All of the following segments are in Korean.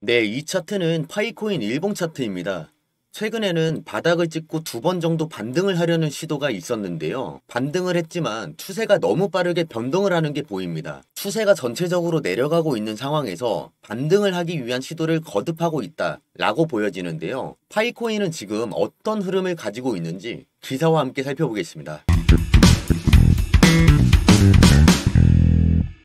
네, 이 차트는 파이코인 일봉 차트입니다. 최근에는 바닥을 찍고 2번 정도 반등을 하려는 시도가 있었는데요. 반등을 했지만 추세가 너무 빠르게 변동을 하는 게 보입니다. 추세가 전체적으로 내려가고 있는 상황에서 반등을 하기 위한 시도를 거듭하고 있다 라고 보여지는데요. 파이코인은 지금 어떤 흐름을 가지고 있는지 기사와 함께 살펴보겠습니다.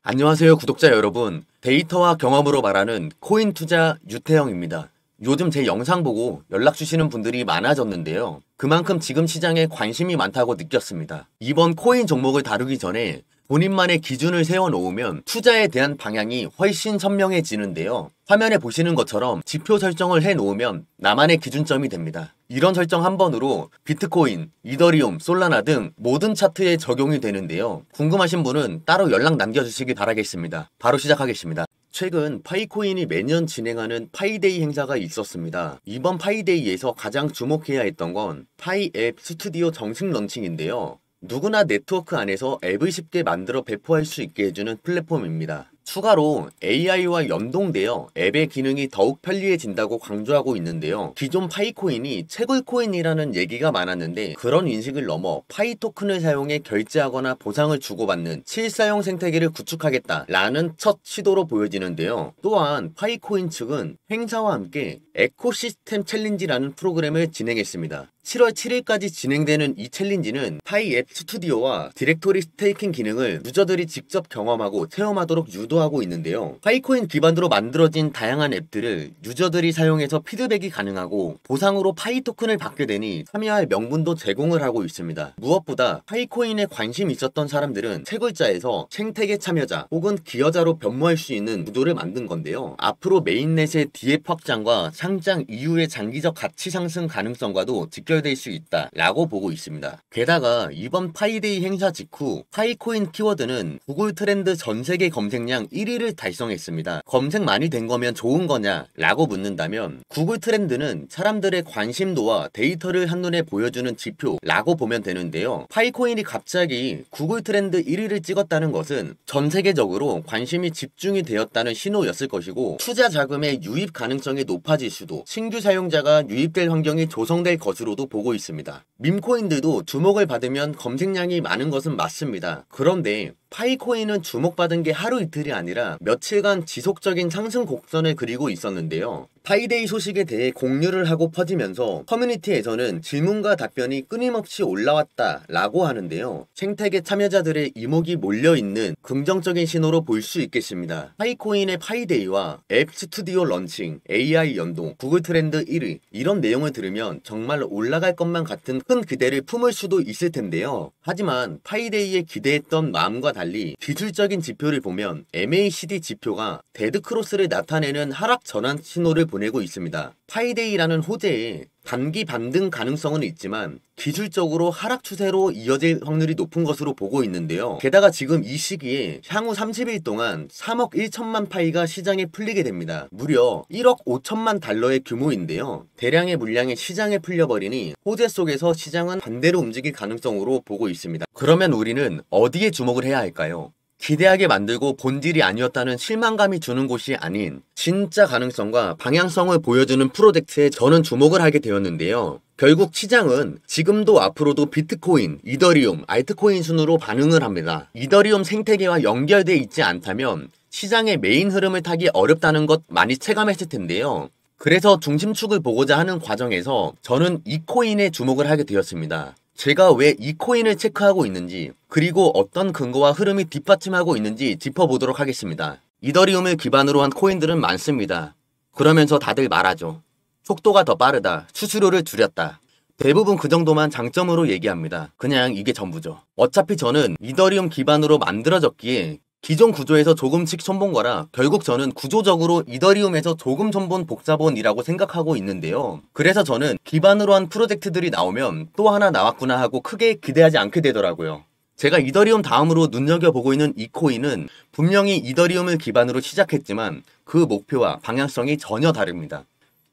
안녕하세요 구독자 여러분, 데이터와 경험으로 말하는 코인 투자 유태영입니다. 요즘 제 영상 보고 연락 주시는 분들이 많아졌는데요. 그만큼 지금 시장에 관심이 많다고 느꼈습니다. 이번 코인 종목을 다루기 전에 본인만의 기준을 세워놓으면 투자에 대한 방향이 훨씬 선명해지는데요. 화면에 보시는 것처럼 지표 설정을 해놓으면 나만의 기준점이 됩니다. 이런 설정 한 번으로 비트코인, 이더리움, 솔라나 등 모든 차트에 적용이 되는데요. 궁금하신 분은 따로 연락 남겨주시기 바라겠습니다. 바로 시작하겠습니다. 최근 파이코인이 매년 진행하는 파이데이 행사가 있었습니다. 이번 파이데이에서 가장 주목해야 했던 건 파이 앱 스튜디오 정식 런칭인데요. 누구나 네트워크 안에서 앱을 쉽게 만들어 배포할 수 있게 해주는 플랫폼입니다. 추가로 AI와 연동되어 앱의 기능이 더욱 편리해진다고 강조하고 있는데요. 기존 파이코인이 채굴코인이라는 얘기가 많았는데 그런 인식을 넘어 파이 토큰을 사용해 결제하거나 보상을 주고받는 실사용 생태계를 구축하겠다라는 첫 시도로 보여지는데요. 또한 파이코인 측은 행사와 함께 에코시스템 챌린지라는 프로그램을 진행했습니다. 7월 7일까지 진행되는 이 챌린지는 파이 앱 스튜디오와 디렉토리 스테이킹 기능을 유저들이 직접 경험하고 체험하도록 유도하고 있는데요. 파이코인 기반으로 만들어진 다양한 앱들을 유저들이 사용해서 피드백이 가능하고 보상으로 파이 토큰을 받게 되니 참여할 명분도 제공을 하고 있습니다. 무엇보다 파이코인에 관심 있었던 사람들은 채굴자에서 생태계 참여자 혹은 기여자로 변모할 수 있는 구조를 만든 건데요. 앞으로 메인넷의 디앱 확장과 상장 이후의 장기적 가치 상승 가능성과도 직결될 수 있다 라고 보고 있습니다. 게다가 이번 파이데이 행사 직후 파이코인 키워드는 구글 트렌드 전세계 검색량 1위를 달성했습니다. 검색 많이 된 거면 좋은 거냐 라고 묻는다면 구글 트렌드는 사람들의 관심도와 데이터를 한눈에 보여주는 지표라고 보면 되는데요. 파이코인이 갑자기 구글 트렌드 1위를 찍었다는 것은 전세계적으로 관심이 집중이 되었다는 신호였을 것이고 투자 자금의 유입 가능성이 높아질 수도 신규 사용자가 유입될 환경이 조성될 것으로도 보고 있습니다. 밈코인들도 주목을 받으면 검색량이 많은 것은 맞습니다. 그런데 파이코인은 주목받은 게 하루 이틀이 아니라 며칠간 지속적인 상승 곡선을 그리고 있었는데요. 파이데이 소식에 대해 공유를 하고 퍼지면서 커뮤니티에서는 질문과 답변이 끊임없이 올라왔다 라고 하는데요. 생태계 참여자들의 이목이 몰려있는 긍정적인 신호로 볼 수 있겠습니다. 파이코인의 파이데이와 앱 스튜디오 런칭, AI 연동, 구글 트렌드 1위 이런 내용을 들으면 정말 올라갈 것만 같은 큰 기대를 품을 수도 있을 텐데요. 하지만 파이데이에 기대했던 마음과 달리 기술적인 지표를 보면 MACD 지표가 데드크로스를 나타내는 하락 전환 신호를 보내고 있습니다. 파이데이라는 호재에 단기 반등 가능성은 있지만 기술적으로 하락 추세로 이어질 확률이 높은 것으로 보고 있는데요. 게다가 지금 이 시기에 향후 30일 동안 3억 1천만 파이가 시장에 풀리게 됩니다. 무려 1억 5천만 달러의 규모인데요. 대량의 물량이 시장에 풀려버리니 호재 속에서 시장은 반대로 움직일 가능성으로 보고 있습니다. 그러면 우리는 어디에 주목을 해야 할까요? 기대하게 만들고 본질이 아니었다는 실망감이 주는 곳이 아닌 진짜 가능성과 방향성을 보여주는 프로젝트에 저는 주목을 하게 되었는데요. 결국 시장은 지금도 앞으로도 비트코인, 이더리움, 알트코인 순으로 반응을 합니다. 이더리움 생태계와 연결되어 있지 않다면 시장의 메인 흐름을 타기 어렵다는 것 많이 체감했을 텐데요. 그래서 중심축을 보고자 하는 과정에서 저는 이 코인에 주목을 하게 되었습니다. 제가 왜 이 코인을 체크하고 있는지 그리고 어떤 근거와 흐름이 뒷받침하고 있는지 짚어보도록 하겠습니다. 이더리움을 기반으로 한 코인들은 많습니다. 그러면서 다들 말하죠. 속도가 더 빠르다, 수수료를 줄였다. 대부분 그 정도만 장점으로 얘기합니다. 그냥 이게 전부죠. 어차피 저는 이더리움 기반으로 만들어졌기에 기존 구조에서 조금씩 손본 거라 결국 저는 구조적으로 이더리움에서 조금 손본 복사본이라고 생각하고 있는데요. 그래서 저는 기반으로 한 프로젝트들이 나오면 또 하나 나왔구나 하고 크게 기대하지 않게 되더라고요. 제가 이더리움 다음으로 눈여겨보고 있는 이 코인은 분명히 이더리움을 기반으로 시작했지만 그 목표와 방향성이 전혀 다릅니다.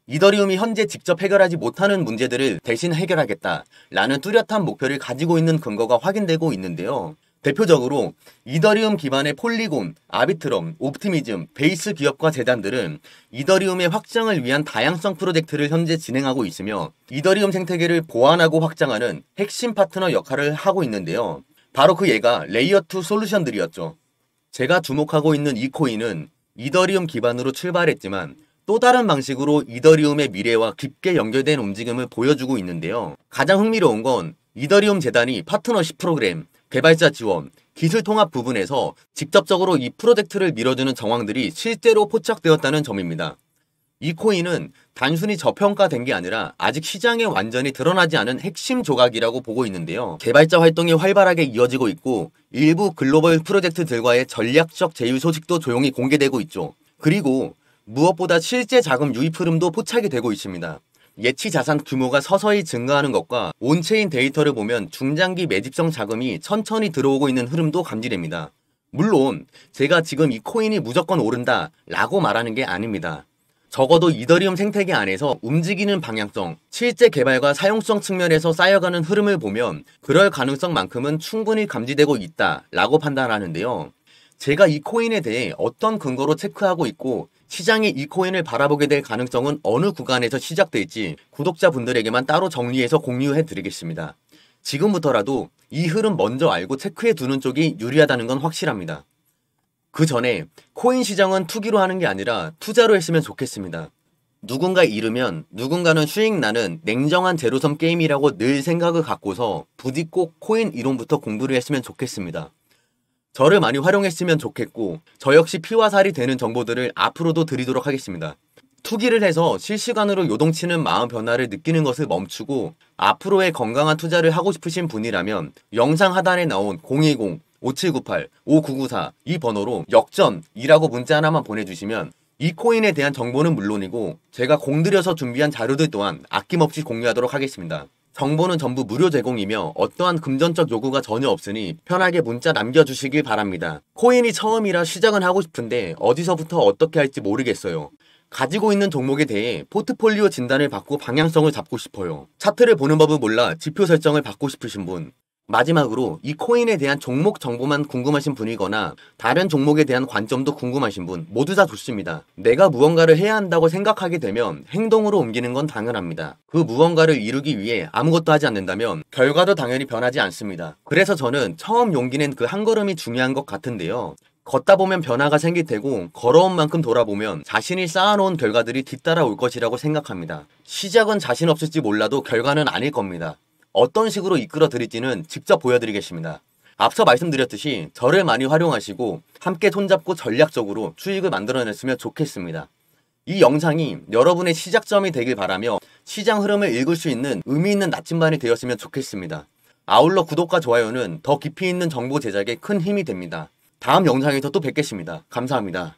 이더리움이 현재 직접 해결하지 못하는 문제들을 대신 해결하겠다라는 뚜렷한 목표를 가지고 있는 근거가 확인되고 있는데요. 대표적으로 이더리움 기반의 폴리곤, 아비트럼, 옵티미즘, 베이스 기업과 재단들은 이더리움의 확장을 위한 다양성 프로젝트를 현재 진행하고 있으며 이더리움 생태계를 보완하고 확장하는 핵심 파트너 역할을 하고 있는데요. 바로 그 예가 레이어2 솔루션들이었죠. 제가 주목하고 있는 이 코인은 이더리움 기반으로 출발했지만 또 다른 방식으로 이더리움의 미래와 깊게 연결된 움직임을 보여주고 있는데요. 가장 흥미로운 건 이더리움 재단이 파트너십 프로그램, 개발자 지원, 기술 통합 부분에서 직접적으로 이 프로젝트를 밀어주는 정황들이 실제로 포착되었다는 점입니다. 이 코인은 단순히 저평가된 게 아니라 아직 시장에 완전히 드러나지 않은 핵심 조각이라고 보고 있는데요. 개발자 활동이 활발하게 이어지고 있고 일부 글로벌 프로젝트들과의 전략적 제휴 소식도 조용히 공개되고 있죠. 그리고 무엇보다 실제 자금 유입 흐름도 포착이 되고 있습니다. 예치 자산 규모가 서서히 증가하는 것과 온체인 데이터를 보면 중장기 매집성 자금이 천천히 들어오고 있는 흐름도 감지됩니다. 물론 제가 지금 이 코인이 무조건 오른다 라고 말하는 게 아닙니다. 적어도 이더리움 생태계 안에서 움직이는 방향성, 실제 개발과 사용성 측면에서 쌓여가는 흐름을 보면 그럴 가능성만큼은 충분히 감지되고 있다 라고 판단하는데요. 제가 이 코인에 대해 어떤 근거로 체크하고 있고 시장이 이 코인을 바라보게 될 가능성은 어느 구간에서 시작될지 구독자분들에게만 따로 정리해서 공유해 드리겠습니다. 지금부터라도 이 흐름 먼저 알고 체크해 두는 쪽이 유리하다는 건 확실합니다. 그 전에 코인 시장은 투기로 하는 게 아니라 투자로 했으면 좋겠습니다. 누군가 잃으면 누군가는 수익 나는 냉정한 제로섬 게임이라고 늘 생각을 갖고서 부디 꼭 코인 이론부터 공부를 했으면 좋겠습니다. 저를 많이 활용했으면 좋겠고 저 역시 피와 살이 되는 정보들을 앞으로도 드리도록 하겠습니다. 투기를 해서 실시간으로 요동치는 마음 변화를 느끼는 것을 멈추고 앞으로의 건강한 투자를 하고 싶으신 분이라면 영상 하단에 나온 010-5798-5994 이 번호로 역전이라고 문자 하나만 보내주시면 이 코인에 대한 정보는 물론이고 제가 공들여서 준비한 자료들 또한 아낌없이 공유하도록 하겠습니다. 정보는 전부 무료 제공이며 어떠한 금전적 요구가 전혀 없으니 편하게 문자 남겨주시길 바랍니다. 코인이 처음이라 시작은 하고 싶은데 어디서부터 어떻게 할지 모르겠어요. 가지고 있는 종목에 대해 포트폴리오 진단을 받고 방향성을 잡고 싶어요. 차트를 보는 법을 몰라 지표 설정을 받고 싶으신 분, 마지막으로 이 코인에 대한 종목 정보만 궁금하신 분이거나 다른 종목에 대한 관점도 궁금하신 분 모두 다 좋습니다. 내가 무언가를 해야 한다고 생각하게 되면 행동으로 옮기는 건 당연합니다. 그 무언가를 이루기 위해 아무것도 하지 않는다면 결과도 당연히 변하지 않습니다. 그래서 저는 처음 용기 낸 그 한 걸음이 중요한 것 같은데요. 걷다 보면 변화가 생길 테고 걸어온 만큼 돌아보면 자신이 쌓아놓은 결과들이 뒤따라올 것이라고 생각합니다. 시작은 자신 없을지 몰라도 결과는 아닐 겁니다. 어떤 식으로 이끌어 드릴지는 직접 보여드리겠습니다. 앞서 말씀드렸듯이 저를 많이 활용하시고 함께 손잡고 전략적으로 수익을 만들어냈으면 좋겠습니다. 이 영상이 여러분의 시작점이 되길 바라며 시장 흐름을 읽을 수 있는 의미 있는 나침반이 되었으면 좋겠습니다. 아울러 구독과 좋아요는 더 깊이 있는 정보 제작에 큰 힘이 됩니다. 다음 영상에서 또 뵙겠습니다. 감사합니다.